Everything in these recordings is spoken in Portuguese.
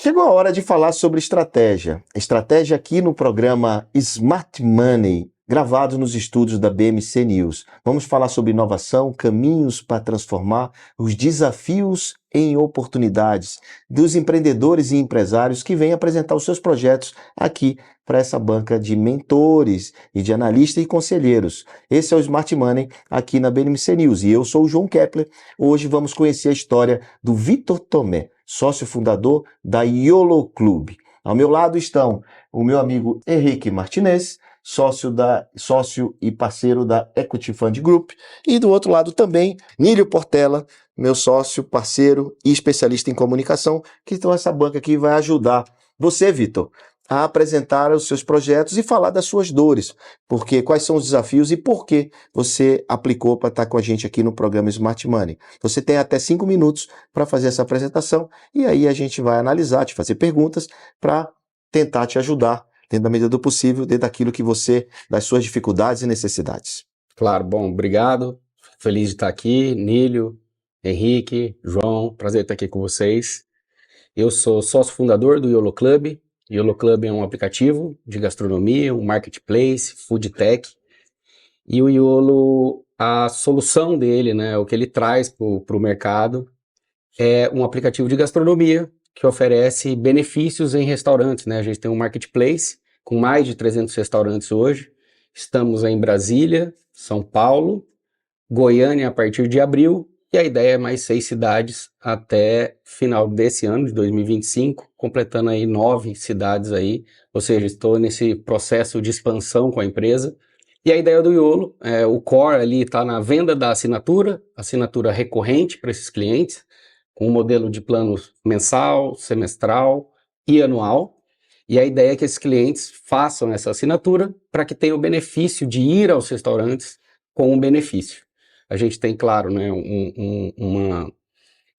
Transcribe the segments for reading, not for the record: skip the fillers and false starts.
Chegou a hora de falar sobre estratégia. Estratégia aqui no programa Smart Money, gravado nos estúdios da BMC News. Vamos falar sobre inovação, caminhos para transformar, os desafios em oportunidades dos empreendedores e empresários que vêm apresentar os seus projetos aqui para essa banca de mentores e de analistas e conselheiros. Esse é o Smart Money aqui na BMC News e eu sou o João Kepler. Hoje vamos conhecer a história do Vitor Tomé, sócio fundador da YOLO Club. Ao meu lado estão o meu amigo Henrique Martinez, sócio e parceiro da Equity Fund Group, e do outro lado também Nílio Portela, meu sócio, parceiro e especialista em comunicação, que então essa banca aqui vai ajudar você, Vitor, a apresentar os seus projetos e falar das suas dores, porque quais são os desafios e por que você aplicou para estar com a gente aqui no programa Smart Money. Você tem até 5 minutos para fazer essa apresentação e aí a gente vai analisar, te fazer perguntas para tentar te ajudar dentro da medida do possível, dentro daquilo que você, das suas dificuldades e necessidades. Claro, bom, obrigado. Feliz de estar aqui, Nílio, Henrique, João, prazer estar aqui com vocês. Eu sou sócio fundador do YOLO Club. YOLO Club é um aplicativo de gastronomia, um marketplace, food tech. E o YOLO, a solução dele, né, o que ele traz para o mercado, é um aplicativo de gastronomia que oferece benefícios em restaurantes, né? A gente tem um marketplace com mais de 300 restaurantes hoje. Estamos em Brasília, São Paulo, Goiânia a partir de abril, e a ideia é mais 6 cidades até final desse ano, de 2025, completando aí 9 cidades aí, ou seja, estou nesse processo de expansão com a empresa. E a ideia do YOLO, o core ali está na venda da assinatura recorrente para esses clientes, com um modelo de plano mensal, semestral e anual. E a ideia é que esses clientes façam essa assinatura para que tenham o benefício de ir aos restaurantes com um benefício. A gente tem, claro, né,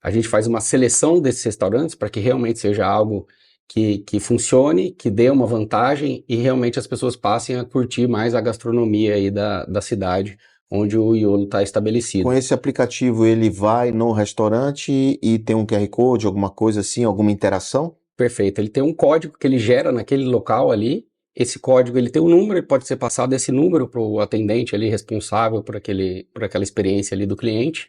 a gente faz uma seleção desses restaurantes para que realmente seja algo que funcione, que dê uma vantagem e realmente as pessoas passem a curtir mais a gastronomia aí da cidade onde o YOLO está estabelecido. Com esse aplicativo, ele vai no restaurante e tem um QR Code, alguma coisa assim, alguma interação? Perfeito. Ele tem um código que ele gera naquele local ali. Esse código ele tem um número, ele pode ser passado esse número para o atendente ali responsável por aquela experiência ali do cliente.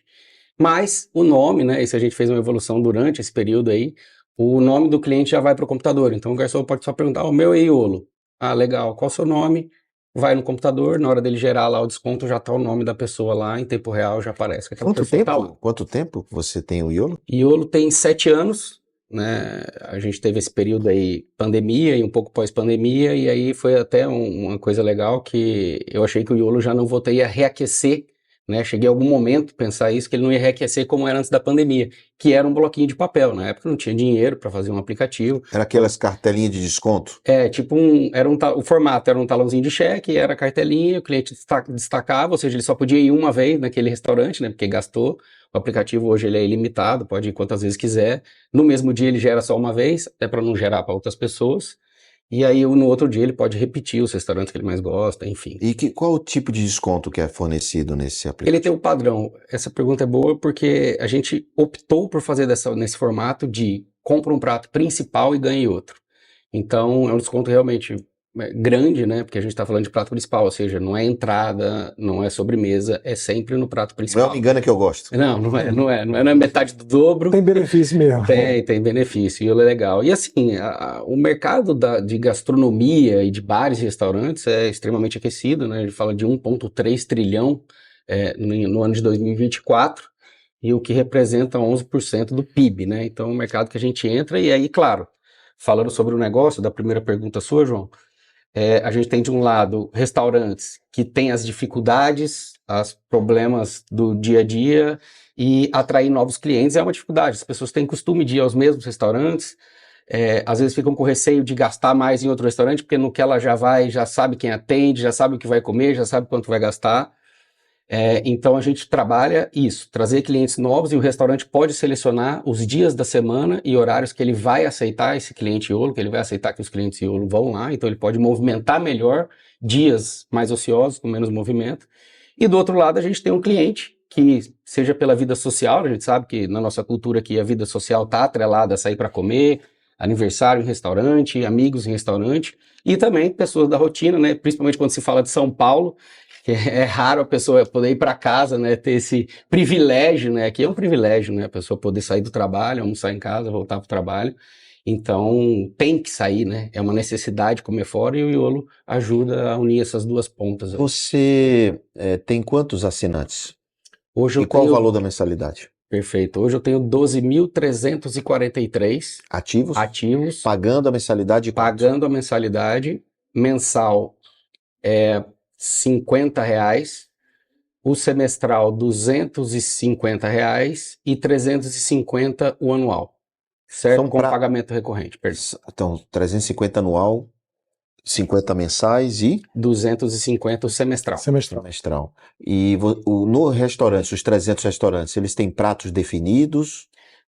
Mas o nome, né? E se a gente fez uma evolução durante esse período aí, o nome do cliente já vai para o computador. Então o garçom pode só perguntar: o meu é YOLO. Ah, legal. Qual o seu nome? Vai no computador, na hora dele gerar lá o desconto, já tá o nome da pessoa lá, em tempo real já aparece que aquela pessoa tá lá. Quanto tempo você tem o YOLO? YOLO tem 7 anos, né? A gente teve esse período aí, pandemia e um pouco pós-pandemia, e aí foi até uma coisa legal que eu achei que o YOLO já não voltaria a reaquecer, né? Cheguei a algum momento a pensar isso, que ele não ia reaquecer como era antes da pandemia, que era um bloquinho de papel. Na época não tinha dinheiro para fazer um aplicativo. Era aquelas cartelinhas de desconto? Tipo o formato era um talãozinho de cheque, era a cartelinha, o cliente destacava, ou seja, ele só podia ir uma vez naquele restaurante, né? Porque gastou. O aplicativo hoje ele é ilimitado, pode ir quantas vezes quiser. No mesmo dia ele gera só uma vez, até para não gerar para outras pessoas. E aí no outro dia ele pode repetir os restaurantes que ele mais gosta, enfim. E qual o tipo de desconto que é fornecido nesse aplicativo? Ele tem um padrão. Essa pergunta é boa porque a gente optou por fazer nesse formato de compra um prato principal e ganhe outro. Então é um desconto realmente grande, né? Porque a gente está falando de prato principal, ou seja, não é entrada, não é sobremesa, é sempre no prato principal. Não me engana que eu gosto. Não é metade do dobro. Tem benefício mesmo. Tem benefício, e é legal. E assim, o mercado de gastronomia e de bares e restaurantes é extremamente aquecido, né? A gente fala de 1,3 trilhão no ano de 2024, e o que representa 11% do PIB, né? Então é um mercado que a gente entra, e aí, claro, falando sobre o negócio, da primeira pergunta sua, João, a gente tem de um lado restaurantes que têm as dificuldades, os problemas do dia a dia, e atrair novos clientes é uma dificuldade. As pessoas têm costume de ir aos mesmos restaurantes, às vezes ficam com receio de gastar mais em outro restaurante, porque no que ela já vai, já sabe quem atende, já sabe o que vai comer, já sabe quanto vai gastar. Então a gente trabalha isso, trazer clientes novos, e o restaurante pode selecionar os dias da semana e horários que ele vai aceitar esse cliente YOLO, que ele vai aceitar que os clientes YOLO vão lá, então ele pode movimentar melhor dias mais ociosos, com menos movimento. E do outro lado a gente tem um cliente que, seja pela vida social, a gente sabe que na nossa cultura aqui a vida social está atrelada a sair para comer, aniversário em restaurante, amigos em restaurante, e também pessoas da rotina, né? Principalmente quando se fala de São Paulo, que é raro a pessoa poder ir para casa, né? Ter esse privilégio, né? Aqui é um privilégio, né? A pessoa poder sair do trabalho, almoçar em casa, voltar para o trabalho. Então, tem que sair, né? É uma necessidade comer fora e o Iolo ajuda a unir essas duas pontas. Você tem quantos assinantes? Hoje E eu qual o tenho... valor da mensalidade? Perfeito. Hoje eu tenho 12.343 Ativos? ativos, Pagando a mensalidade de quanto? pagando a mensalidade mensal é R$ 50, o semestral R$ 250 e 350 o anual, certo? São Com pagamento recorrente, perdão. Então, 350 anual, 50 mensais e 250 o semestral. semestral. E no restaurante, os 300 restaurantes, eles têm pratos definidos?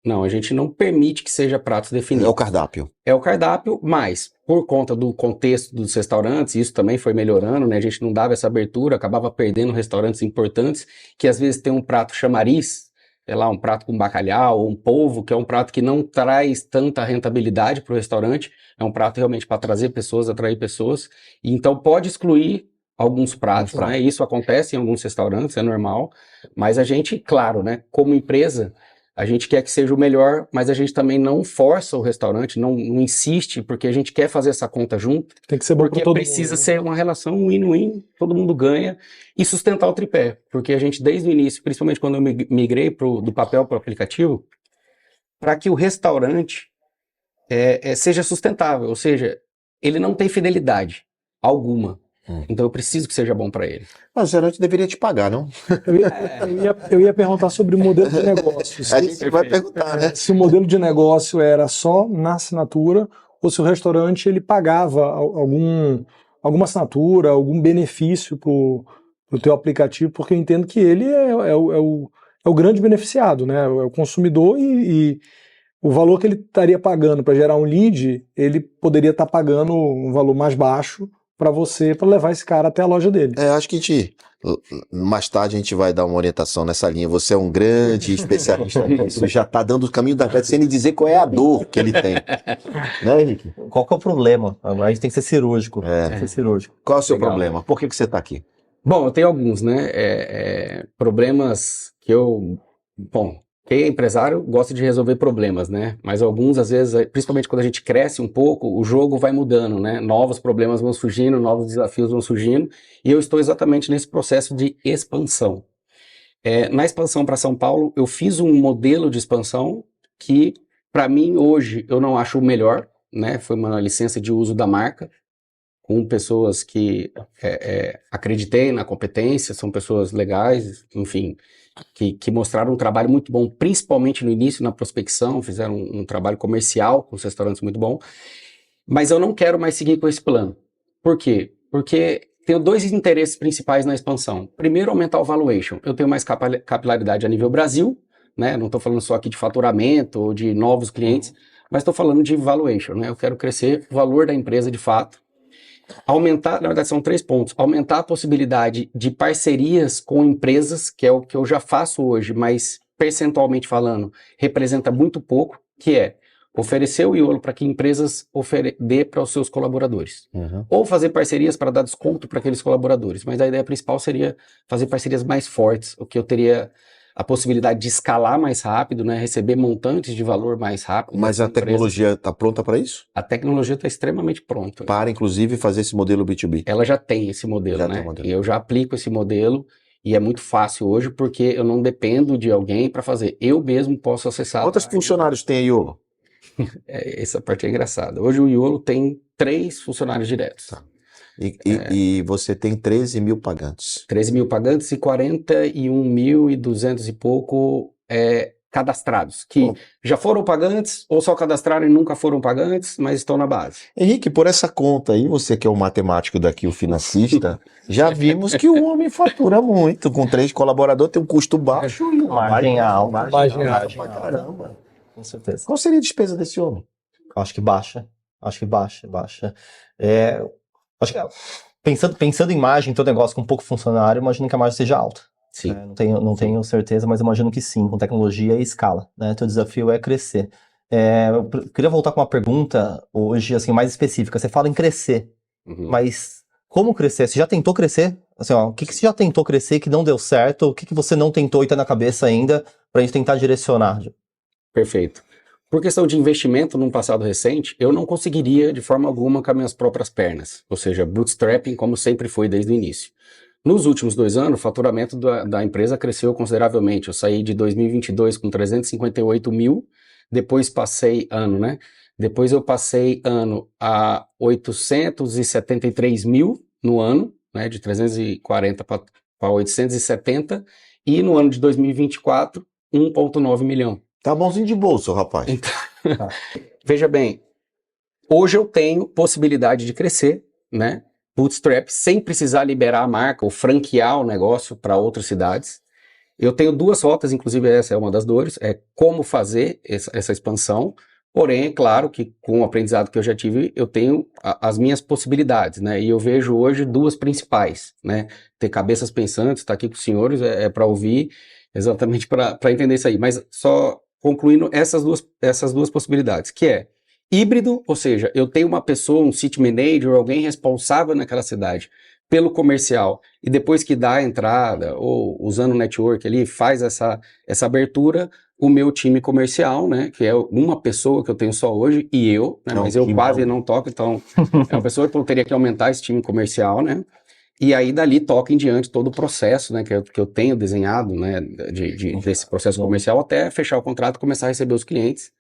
Não, a gente não permite que seja pratos definidos. É o cardápio. É o cardápio, mas por conta do contexto dos restaurantes, isso também foi melhorando, né? A gente não dava essa abertura, acabava perdendo restaurantes importantes, que às vezes tem um prato chamariz, sei lá, um prato com bacalhau, ou um polvo, que é um prato que não traz tanta rentabilidade para o restaurante, é um prato realmente para trazer pessoas, atrair pessoas, e então pode excluir alguns pratos, né? Isso acontece em alguns restaurantes, é normal, mas a gente, claro, né, como empresa, a gente quer que seja o melhor, mas a gente também não força o restaurante, não insiste, porque a gente quer fazer essa conta junto. Tem que ser bom para todo mundo. Porque precisa ser uma relação win-win, todo mundo ganha, e sustentar o tripé. Porque a gente, desde o início, principalmente quando eu migrei do papel para o aplicativo, para que o restaurante seja sustentável, ou seja, ele não tem fidelidade alguma. Então eu preciso que seja bom para ele. Mas o restaurante deveria te pagar, não? Eu ia perguntar sobre o modelo de negócio. A gente vai perguntar, né? Se o modelo de negócio era só na assinatura ou se o restaurante ele pagava alguma assinatura, algum benefício para o teu aplicativo, porque eu entendo que ele é o grande beneficiado, né? É o consumidor e o valor que ele estaria pagando para gerar um lead, ele poderia estar pagando um valor mais baixo para você, para levar esse cara até a loja dele. Acho que mais tarde a gente vai dar uma orientação nessa linha. Você é um grande especialista nisso, já está dando o caminho da pedra sem nem dizer qual é a dor que ele tem. Né, Henrique? Qual que é o problema? A gente tem que ser cirúrgico. Tem que ser cirúrgico. Qual é o seu Legal. problema? Por que você está aqui? Bom, eu tenho alguns, né? Problemas que eu... Bom, quem é empresário gosta de resolver problemas, né? Mas alguns, às vezes, principalmente quando a gente cresce um pouco, o jogo vai mudando, né? Novos problemas vão surgindo, novos desafios vão surgindo, e eu estou exatamente nesse processo de expansão. Na expansão para São Paulo, eu fiz um modelo de expansão que, para mim, hoje, eu não acho o melhor, né? Foi uma licença de uso da marca, com pessoas que acreditei na competência, são pessoas legais, enfim, que mostraram um trabalho muito bom, principalmente no início, na prospecção, fizeram um trabalho comercial com os restaurantes muito bom, mas eu não quero mais seguir com esse plano. Por quê? Porque tenho dois interesses principais na expansão. Primeiro, aumentar o valuation. Eu tenho mais capilaridade a nível Brasil, né? Não estou falando só aqui de faturamento ou de novos clientes, mas estou falando de valuation, né? Eu quero crescer o valor da empresa de fato. Aumentar, na verdade são 3 pontos, aumentar a possibilidade de parcerias com empresas, que é o que eu já faço hoje, mas percentualmente falando, representa muito pouco, que é oferecer o Iolo para que empresas dê para os seus colaboradores. Ou fazer parcerias para dar desconto para aqueles colaboradores, mas a ideia principal seria fazer parcerias mais fortes, o que eu teria a possibilidade de escalar mais rápido, né, receber montantes de valor mais rápido. Mas a tecnologia está pronta para isso? A tecnologia está extremamente pronta. Para, inclusive, fazer esse modelo B2B? Ela já tem esse modelo, né? E eu já aplico esse modelo e é muito fácil hoje porque eu não dependo de alguém para fazer. Eu mesmo posso acessar. Quantos funcionários tem a Iolo? Essa parte é engraçada. Hoje o Iolo tem 3 funcionários diretos. Tá. E você tem 13 mil pagantes. 13 mil pagantes e 41.200 e pouco cadastrados, que já foram pagantes ou só cadastraram e nunca foram pagantes, mas estão na base. Henrique, por essa conta aí, você que é o matemático daqui, o financista, já vimos que o homem fatura muito. Com 3 colaboradores tem um custo baixo e Margem alta. Margem alta. Caramba. Com certeza. Qual seria a despesa desse homem? Acho que baixa. Acho que baixa. Acho que, pensando em margem, teu negócio com pouco funcionário, imagino que a margem seja alta. Sim. Não tenho certeza, mas imagino que sim, com tecnologia e escala. Né? Teu desafio é crescer. Eu queria voltar com uma pergunta hoje, assim, mais específica. Você fala em crescer, mas como crescer? Você já tentou crescer? Assim, ó, o que você já tentou crescer que não deu certo? O que você não tentou e tá na cabeça ainda pra gente tentar direcionar? Perfeito. Por questão de investimento num passado recente, eu não conseguiria de forma alguma com as minhas próprias pernas, ou seja, bootstrapping como sempre foi desde o início. Nos últimos 2 anos, o faturamento da empresa cresceu consideravelmente. Eu saí de 2022 com 358 mil, depois passei ano, né? Depois eu passei ano a 873 mil no ano, né? De 340 para 870, e no ano de 2024, 1,9 milhão. Tá bonzinho de bolso, rapaz. Então, veja bem, hoje eu tenho possibilidade de crescer, né? Bootstrap, sem precisar liberar a marca ou franquear o negócio para outras cidades. Eu tenho 2 rotas, inclusive essa é uma das dores, é como fazer essa expansão, porém, é claro que com o aprendizado que eu já tive, eu tenho as minhas possibilidades, né? E eu vejo hoje 2 principais, né? Ter cabeças pensantes, estar aqui com os senhores para ouvir, exatamente para entender isso aí. Mas só concluindo essas duas possibilidades, que é híbrido, ou seja, eu tenho uma pessoa, um city manager, alguém responsável naquela cidade pelo comercial, e depois que dá a entrada, ou usando o network ali, faz essa abertura, o meu time comercial, né, que é uma pessoa que eu tenho só hoje, e eu, né, mas eu quase não toco, então é uma pessoa que eu teria que aumentar esse time comercial, né, e aí dali toca em diante todo o processo, né, que eu tenho desenhado, né, desse processo comercial até fechar o contrato e começar a receber os clientes,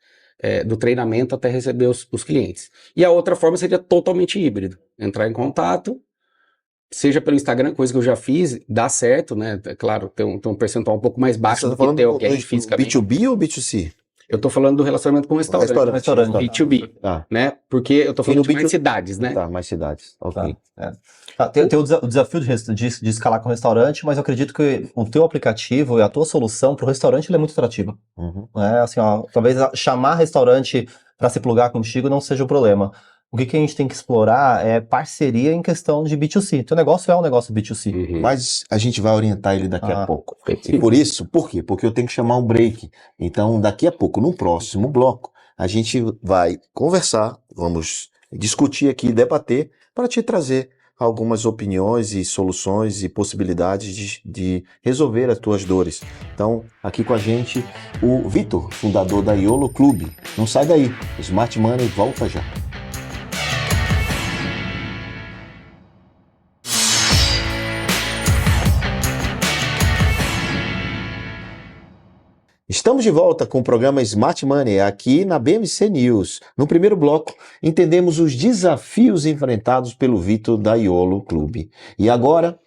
do treinamento até receber os clientes. E a outra forma seria totalmente híbrido, entrar em contato, seja pelo Instagram, coisa que eu já fiz, dá certo, né? É claro, tem um percentual um pouco mais baixo do que ter alguém fisicamente. B2B ou B2C? Eu tô falando do relacionamento com o restaurante. Restaurante. B2B, né? Porque eu tô falando de mais cidades, né? Tá, mais cidades. Ok. Tem o desafio de escalar com o restaurante, mas eu acredito que o teu aplicativo e a tua solução para o restaurante ele é muito atrativa. Assim, ó, talvez chamar restaurante para se plugar contigo não seja o problema. O que a gente tem que explorar é parceria em questão de B2C. Teu negócio é um negócio B2C. Mas a gente vai orientar ele daqui a pouco. E por isso, por quê? Porque eu tenho que chamar um break. Então, daqui a pouco, no próximo bloco, a gente vai conversar, vamos discutir aqui, debater, para te trazer algumas opiniões e soluções e possibilidades de resolver as tuas dores. Então, aqui com a gente, o Vitor, fundador da YOLO Clube. Não sai daí, Smart Money volta já. Estamos de volta com o programa Smart Money, aqui na BMC News. No primeiro bloco, entendemos os desafios enfrentados pelo Vitor da YOLO Clube. E agora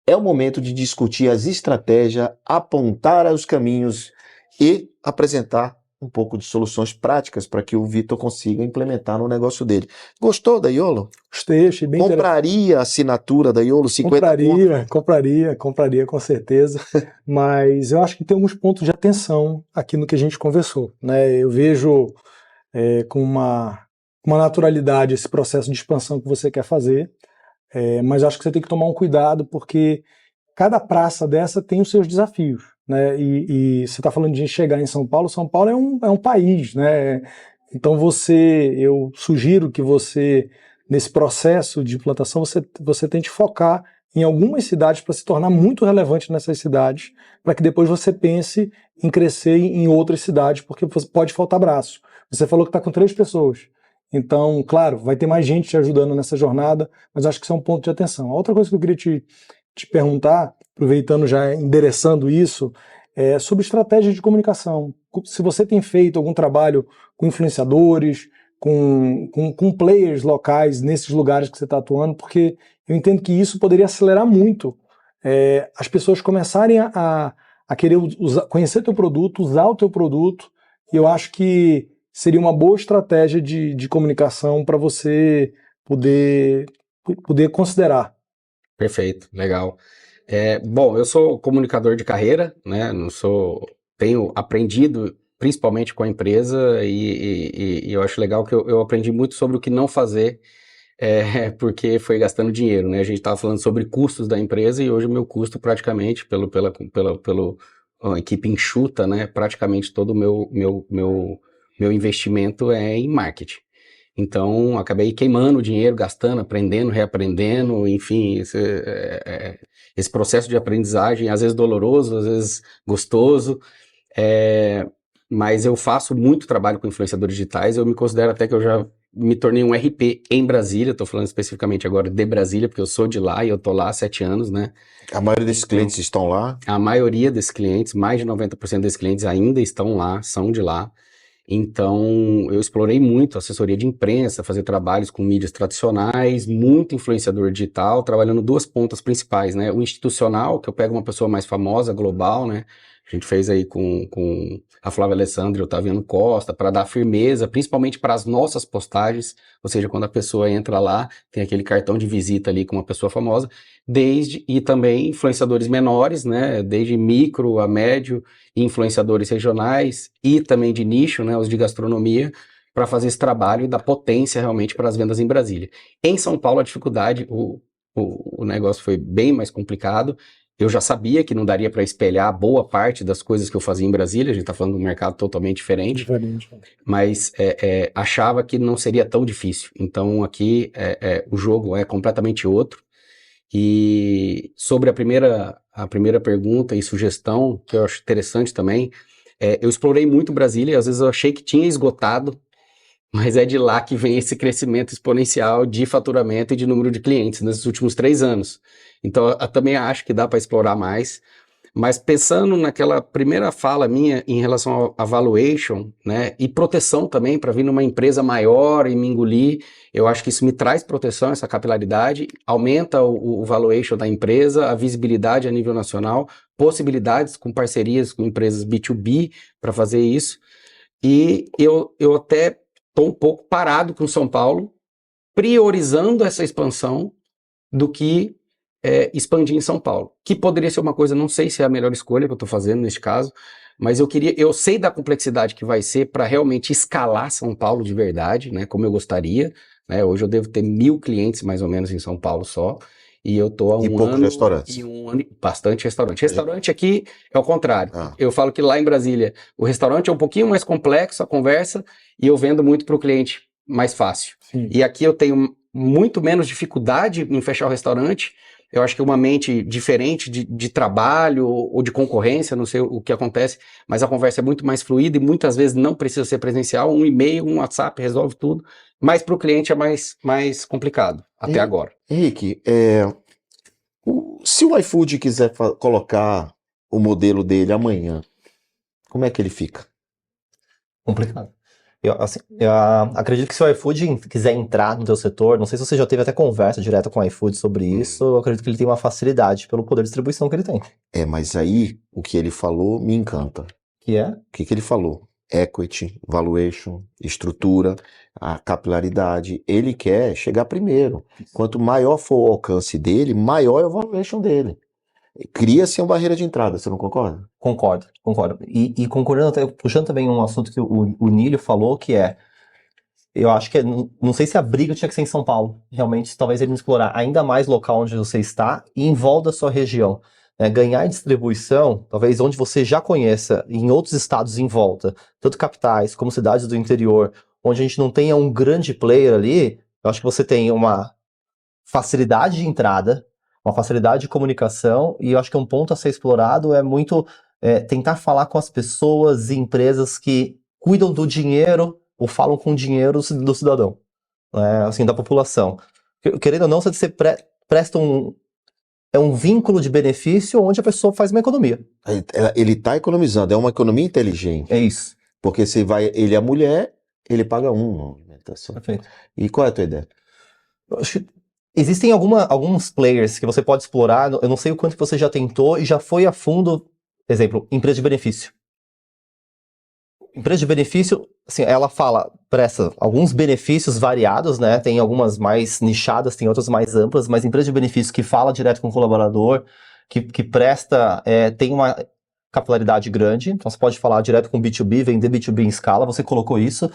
é o momento de discutir as estratégias, apontar os caminhos e apresentar um pouco de soluções práticas para que o Vitor consiga implementar no negócio dele. Gostou da YOLO? Gostei, achei bem Compraria a assinatura da YOLO, 50 Compraria com certeza, mas eu acho que tem alguns pontos de atenção aqui no que a gente conversou, né? Eu vejo com uma naturalidade esse processo de expansão que você quer fazer, mas eu acho que você tem que tomar um cuidado porque cada praça dessa tem os seus desafios, né? E você está falando de chegar em São Paulo é um país, né? Então eu sugiro que você, nesse processo de implantação, você tente focar em algumas cidades para se tornar muito relevante nessas cidades, para que depois você pense em crescer em outras cidades, porque pode faltar braço. Você falou que está com 3 pessoas. Então, claro, vai ter mais gente te ajudando nessa jornada, mas acho que isso é um ponto de atenção. A outra coisa que eu queria te perguntar, aproveitando já endereçando isso, é sobre estratégias de comunicação. Se você tem feito algum trabalho com influenciadores, com players locais nesses lugares que você está atuando, porque eu entendo que isso poderia acelerar muito as pessoas começarem a querer conhecer teu produto, usar o teu produto, e eu acho que seria uma boa estratégia de comunicação para você poder considerar. Perfeito, legal. Bom, eu sou comunicador de carreira, né? Tenho aprendido principalmente com a empresa e eu acho legal que eu aprendi muito sobre o que não fazer, porque foi gastando dinheiro, né? A gente estava falando sobre custos da empresa e hoje o meu custo praticamente pela equipe enxuta, né? Praticamente todo o meu meu investimento é em marketing. Então, acabei queimando dinheiro, gastando, aprendendo, reaprendendo, enfim, esse processo de aprendizagem, às vezes doloroso, às vezes gostoso, mas eu faço muito trabalho com influenciadores digitais, eu me considero até que eu já me tornei um RP em Brasília, estou falando especificamente agora de Brasília, porque eu sou de lá e eu estou lá há 7 anos, né? A maioria desses clientes estão lá? A maioria desses clientes, mais de 90% desses clientes ainda estão lá, são de lá. Então, eu explorei muito assessoria de imprensa, fazer trabalhos com mídias tradicionais, muito influenciador digital, trabalhando 2 pontas principais, né? O institucional, que eu pego uma pessoa mais famosa, global, né? A gente fez aí com a Flávia Alessandra e o Otaviano Costa, para dar firmeza, principalmente para as nossas postagens, ou seja, quando a pessoa entra lá, tem aquele cartão de visita ali com uma pessoa famosa, e também influenciadores menores, né? Desde micro a médio, influenciadores regionais e também de nicho, né, os de gastronomia, para fazer esse trabalho e dar potência realmente para as vendas em Brasília. Em São Paulo, a dificuldade, o negócio foi bem mais complicado. Eu já sabia que não daria para espelhar boa parte das coisas que eu fazia em Brasília, a gente está falando de um mercado totalmente diferente. Mas achava que não seria tão difícil. Então aqui o jogo é completamente outro. E sobre a primeira pergunta e sugestão, que eu acho interessante também, eu explorei muito Brasília, e às vezes eu achei que tinha esgotado, mas é de lá que vem esse crescimento exponencial de faturamento e de número de clientes nesses últimos 3 anos. Então eu também acho que dá para explorar mais, mas pensando naquela primeira fala minha em relação ao valuation, né, e proteção também, para vir numa empresa maior e me engolir, eu acho que isso me traz proteção, essa capilaridade, aumenta o valuation da empresa, a visibilidade a nível nacional, possibilidades com parcerias com empresas B2B para fazer isso, e eu até estou um pouco parado com São Paulo, priorizando essa expansão do que expandir em São Paulo, que poderia ser uma coisa, não sei se é a melhor escolha que eu estou fazendo neste caso, mas eu sei da complexidade que vai ser para realmente escalar São Paulo de verdade, né, como eu gostaria, né, hoje eu devo ter 1.000 clientes mais ou menos em São Paulo só, e eu estou há um poucos ano restaurantes. e um ano, bastante restaurante. Restaurante aqui é o contrário, Ah. eu falo que lá em Brasília o restaurante é um pouquinho mais complexo, a conversa, e eu vendo muito para o cliente mais fácil. Sim. E aqui eu tenho muito menos dificuldade em fechar o restaurante. Eu acho que uma mente diferente de trabalho ou de concorrência, não sei o que acontece, mas a conversa é muito mais fluida e muitas vezes não precisa ser presencial, um e-mail, um WhatsApp resolve tudo, mas para o cliente é mais complicado, até agora. Henrique, se o iFood quiser colocar o modelo dele amanhã, como é que ele fica? Complicado. Eu acredito que se o iFood quiser entrar no teu setor, não sei se você já teve até conversa direta com o iFood sobre isso, eu acredito que ele tem uma facilidade pelo poder de distribuição que ele tem. Mas aí o que ele falou me encanta. Que é? O que ele falou? Equity, valuation, estrutura, a capilaridade. Ele quer chegar primeiro. Quanto maior for o alcance dele, maior é o valuation dele. Cria-se uma barreira de entrada, você não concorda? Concordo. E concordando, até, puxando também um assunto que o Nílio falou, que eu acho que, não sei se a briga tinha que ser em São Paulo, realmente, talvez ele explorar ainda mais local onde você está e em volta da sua região. Ganhar em distribuição, talvez onde você já conheça, em outros estados em volta, tanto capitais como cidades do interior, onde a gente não tenha um grande player ali, eu acho que você tem uma facilidade de entrada, uma facilidade de comunicação, e eu acho que um ponto a ser explorado é muito tentar falar com as pessoas e empresas que cuidam do dinheiro ou falam com o dinheiro do cidadão, assim, da população. Querendo ou não, você presta um vínculo de benefício onde a pessoa faz uma economia. Ele está economizando, é uma economia inteligente. É isso. Porque se ele é mulher, ele paga uma alimentação. Perfeito. E qual é a tua ideia? Eu acho que existem alguns players que você pode explorar, eu não sei o quanto que você já tentou e já foi a fundo, exemplo, empresa de benefício. Empresa de benefício, assim, ela presta alguns benefícios variados, né? Tem algumas mais nichadas, tem outras mais amplas, mas empresa de benefício que fala direto com o colaborador, que presta, tem uma capilaridade grande, então você pode falar direto com B2B, vender B2B em escala, você colocou isso.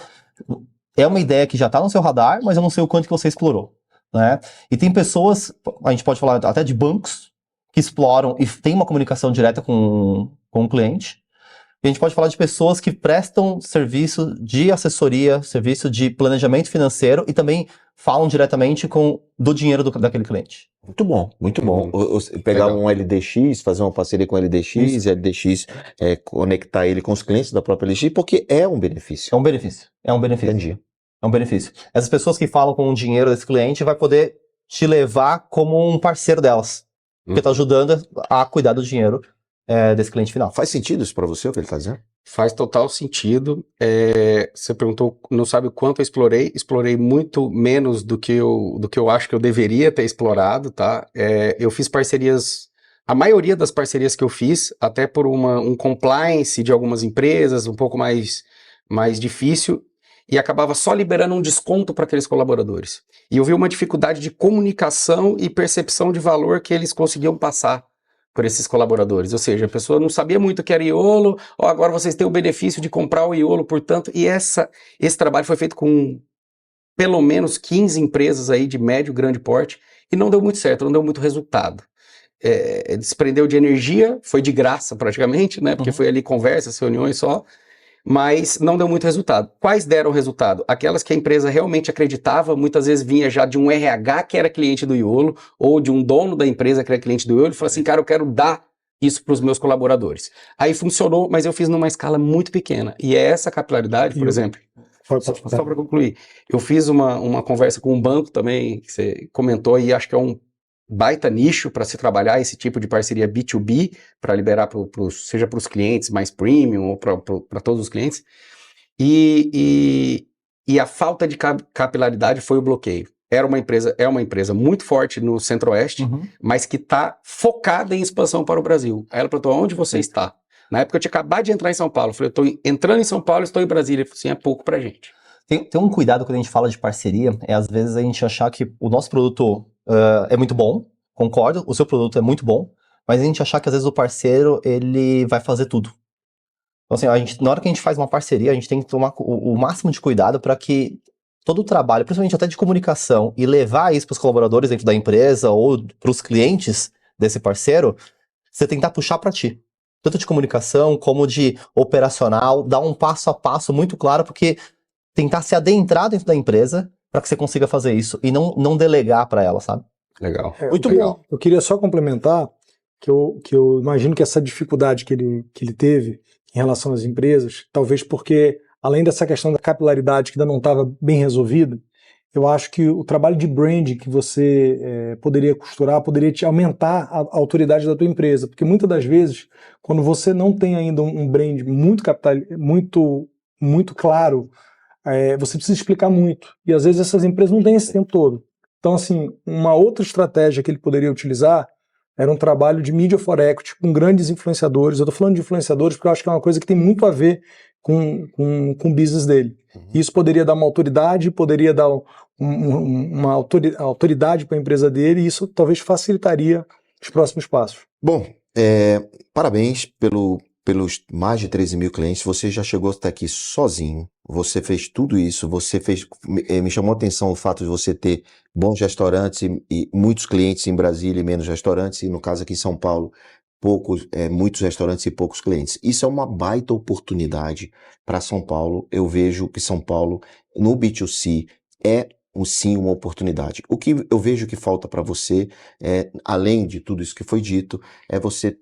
É uma ideia que já está no seu radar, mas eu não sei o quanto que você explorou, né? E tem pessoas, a gente pode falar até de bancos, que exploram e tem uma comunicação direta com o cliente. E a gente pode falar de pessoas que prestam serviço de assessoria, serviço de planejamento financeiro e também falam diretamente do dinheiro daquele cliente. Muito bom, muito bom. Pegar Legal. um LDX, fazer uma parceria com o LDX, e LDX conectar ele com os clientes da própria LDX, porque é um benefício. É um benefício. É um benefício. Entendi. É um benefício. Essas pessoas que falam com o dinheiro desse cliente vai poder te levar como um parceiro delas. Porque está ajudando a cuidar do dinheiro desse cliente final. Faz sentido isso para você, o que ele está dizendo? Faz total sentido. Você perguntou, não sabe o quanto eu explorei muito menos do que eu acho que eu deveria ter explorado, tá? Eu fiz parcerias, a maioria das parcerias que eu fiz, até por um compliance de algumas empresas, um pouco mais difícil, e acabava só liberando um desconto para aqueles colaboradores. E eu vi uma dificuldade de comunicação e percepção de valor que eles conseguiam passar por esses colaboradores, ou seja, a pessoa não sabia muito o que era Iolo, agora vocês têm o benefício de comprar o Iolo, portanto, e esse trabalho foi feito com pelo menos 15 empresas aí de médio, grande porte, e não deu muito certo, não deu muito resultado. Desprendeu de energia, foi de graça praticamente, né, porque foi ali conversas, reuniões só, mas não deu muito resultado. Quais deram resultado? Aquelas que a empresa realmente acreditava, muitas vezes vinha já de um RH que era cliente do Iolo, ou de um dono da empresa que era cliente do Iolo, e falou assim, cara, eu quero dar isso para os meus colaboradores. Aí funcionou, mas eu fiz numa escala muito pequena. E essa capilaridade, por exemplo, só para concluir, eu fiz uma conversa com um banco também, que você comentou, e acho que é um baita nicho para se trabalhar esse tipo de parceria B2B, para liberar seja para os clientes mais premium ou para todos os clientes, e a falta de capilaridade foi o bloqueio. É uma empresa muito forte no Centro-Oeste, mas que está focada em expansão para o Brasil. Aí ela perguntou, onde você está? Na época eu tinha acabado de entrar em São Paulo, eu falei, eu estou entrando em São Paulo, estou em Brasília. Ele falou assim, é pouco pra gente. Tem um cuidado quando a gente fala de parceria, às vezes a gente achar que o nosso produto é muito bom, concordo, o seu produto é muito bom, mas a gente achar que às vezes o parceiro, ele vai fazer tudo. Então assim, na hora que a gente faz uma parceria, a gente tem que tomar o máximo de cuidado para que todo o trabalho, principalmente até de comunicação, e levar isso para os colaboradores dentro da empresa ou para os clientes desse parceiro, você tentar puxar para ti. Tanto de comunicação como de operacional, dar um passo a passo muito claro, porque tentar se adentrar dentro da empresa para que você consiga fazer isso e não delegar para ela, sabe? Legal. Muito bom. Eu queria só complementar que eu imagino que essa dificuldade que ele teve em relação às empresas, talvez porque, além dessa questão da capilaridade que ainda não estava bem resolvida, eu acho que o trabalho de brand que você poderia costurar, poderia te aumentar a autoridade da tua empresa, porque muitas das vezes, quando você não tem ainda um brand muito claro, você precisa explicar muito, e às vezes essas empresas não têm esse tempo todo. Então, assim, uma outra estratégia que ele poderia utilizar era um trabalho de media for equity com grandes influenciadores. Eu estou falando de influenciadores porque eu acho que é uma coisa que tem muito a ver com o business dele. Isso poderia dar uma autoridade, poderia dar uma autoridade para a empresa dele, e isso talvez facilitaria os próximos passos. Bom, parabéns pelos mais de 13 mil clientes. Você já chegou até aqui sozinho. Você fez tudo isso. Me chamou a atenção o fato de você ter bons restaurantes e muitos clientes em Brasília e menos restaurantes. E no caso aqui em São Paulo, muitos restaurantes e poucos clientes. Isso é uma baita oportunidade para São Paulo. Eu vejo que São Paulo, no B2C, sim, uma oportunidade. O que eu vejo que falta para você, além de tudo isso que foi dito, é você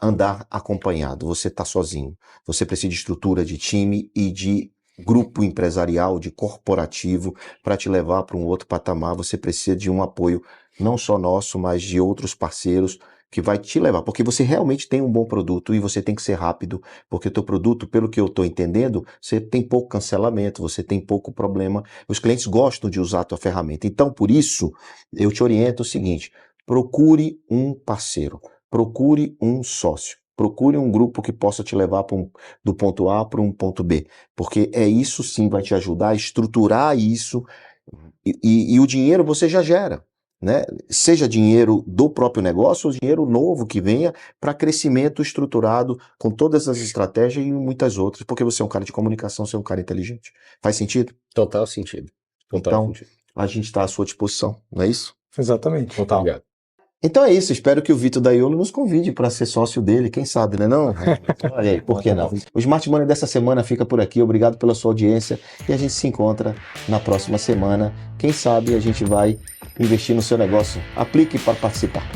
andar acompanhado. Você está sozinho. Você precisa de estrutura de time e de grupo empresarial, de corporativo, para te levar para um outro patamar. Você precisa de um apoio não só nosso, mas de outros parceiros que vai te levar, porque você realmente tem um bom produto e você tem que ser rápido, porque o teu produto, pelo que eu estou entendendo, você tem pouco cancelamento, você tem pouco problema, os clientes gostam de usar a tua ferramenta. Então, por isso, eu te oriento o seguinte, procure um parceiro, procure um sócio, procure um grupo que possa te levar do ponto A para um ponto B, porque isso sim vai te ajudar a estruturar isso e o dinheiro você já gera. Né? Seja dinheiro do próprio negócio ou dinheiro novo que venha para crescimento estruturado com todas as estratégias e muitas outras, porque você é um cara de comunicação, você é um cara inteligente. Faz sentido? Total sentido. Então, a gente está à sua disposição, não é isso? Exatamente. Total. Obrigado. Então é isso, espero que o Vitor da Iolo nos convide para ser sócio dele, quem sabe, né não? Olha aí, por que não? O Smart Money dessa semana fica por aqui, obrigado pela sua audiência e a gente se encontra na próxima semana. Quem sabe a gente vai investir no seu negócio. Aplique para participar.